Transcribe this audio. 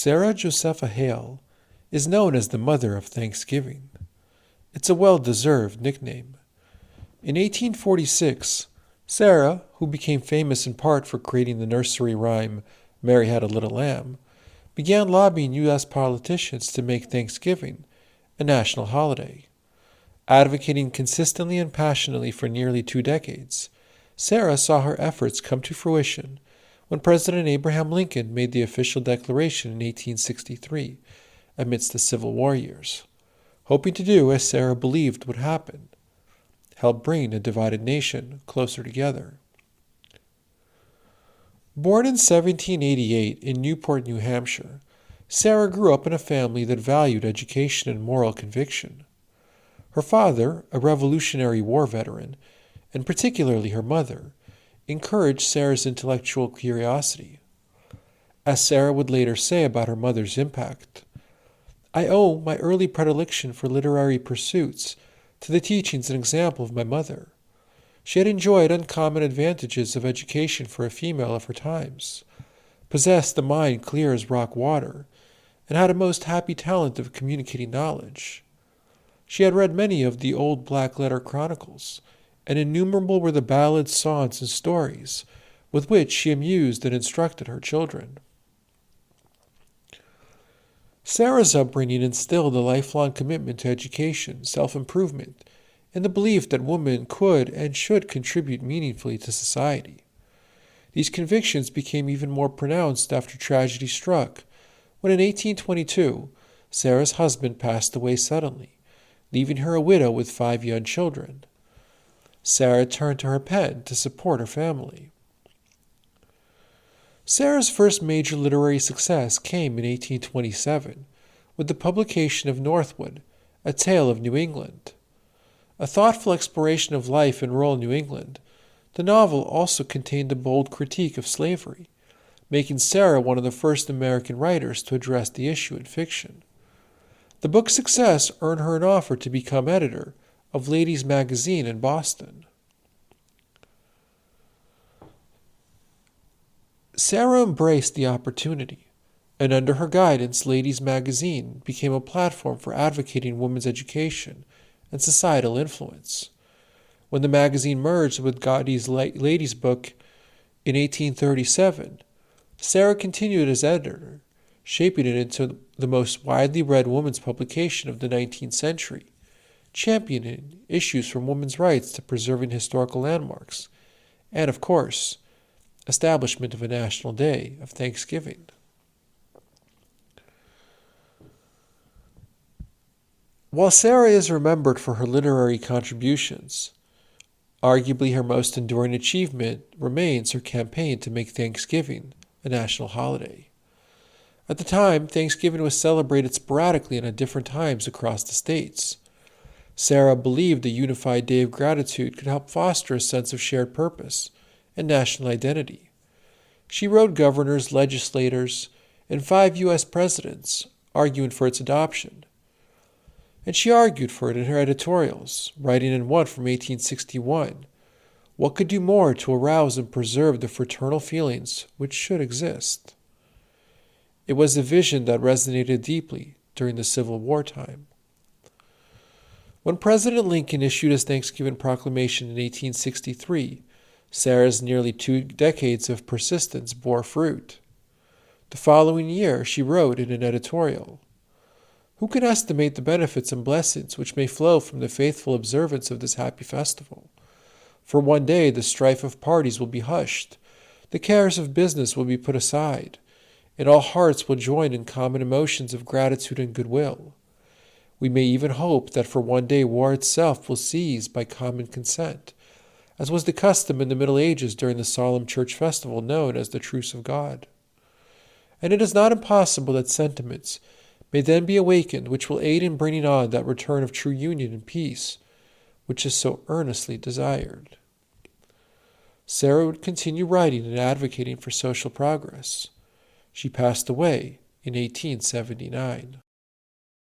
Sarah Josepha Hale is known as the Mother of Thanksgiving. It's a well-deserved nickname. In 1846, Sarah, who became famous in part for creating the nursery rhyme Mary Had a Little Lamb, began lobbying U.S. politicians to make Thanksgiving a national holiday. Advocating consistently and passionately for nearly 2 decades, Sarah saw her efforts come to fruition when President Abraham Lincoln made the official declaration in 1863, amidst the Civil War years, hoping to do as Sarah believed would happen, help bring a divided nation closer together. Born in 1788 in Newport, New Hampshire, Sarah grew up in a family that valued education and moral conviction. Her father, a Revolutionary War veteran, and particularly her mother, encouraged Sarah's intellectual curiosity. As Sarah would later say about her mother's impact, "I owe my early predilection for literary pursuits to the teachings and example of my mother. She had enjoyed uncommon advantages of education for a female of her times, possessed a mind clear as rock water, and had a most happy talent of communicating knowledge. She had read many of the old black-letter chronicles, and innumerable were the ballads, songs, and stories with which she amused and instructed her children." Sarah's upbringing instilled a lifelong commitment to education, self-improvement, and the belief that women could and should contribute meaningfully to society. These convictions became even more pronounced after tragedy struck, when in 1822, Sarah's husband passed away suddenly, leaving her a widow with 5 young children. Sarah turned to her pen to support her family. Sarah's first major literary success came in 1827 with the publication of Northwood, A Tale of New England. A thoughtful exploration of life in rural New England, the novel also contained a bold critique of slavery, making Sarah one of the first American writers to address the issue in fiction. The book's success earned her an offer to become editor of Ladies' Magazine in Boston. Sarah embraced the opportunity, and under her guidance, Ladies' Magazine became a platform for advocating women's education and societal influence. When the magazine merged with Godey's Ladies' Book in 1837, Sarah continued as editor, shaping it into the most widely read women's publication of the 19th century, championing issues from women's rights to preserving historical landmarks, and, of course, establishment of a national day of Thanksgiving. While Sarah is remembered for her literary contributions, arguably her most enduring achievement remains her campaign to make Thanksgiving a national holiday. At the time, Thanksgiving was celebrated sporadically and at different times across the states. Sarah believed a unified day of gratitude could help foster a sense of shared purpose and national identity. She wrote governors, legislators, and 5 U.S. presidents, arguing for its adoption. And she argued for it in her editorials, writing in one from 1861, "What could do more to arouse and preserve the fraternal feelings which should exist?" It was a vision that resonated deeply during the Civil War time. When President Lincoln issued his Thanksgiving proclamation in 1863, Sarah's nearly 2 decades of persistence bore fruit. The following year, she wrote in an editorial, "Who can estimate the benefits and blessings which may flow from the faithful observance of this happy festival? For one day the strife of parties will be hushed, the cares of business will be put aside, and all hearts will join in common emotions of gratitude and goodwill. We may even hope that for one day war itself will cease by common consent, as was the custom in the Middle Ages during the solemn church festival known as the Truce of God. And it is not impossible that sentiments may then be awakened which will aid in bringing on that return of true union and peace, which is so earnestly desired." Sarah would continue writing and advocating for social progress. She passed away in 1879.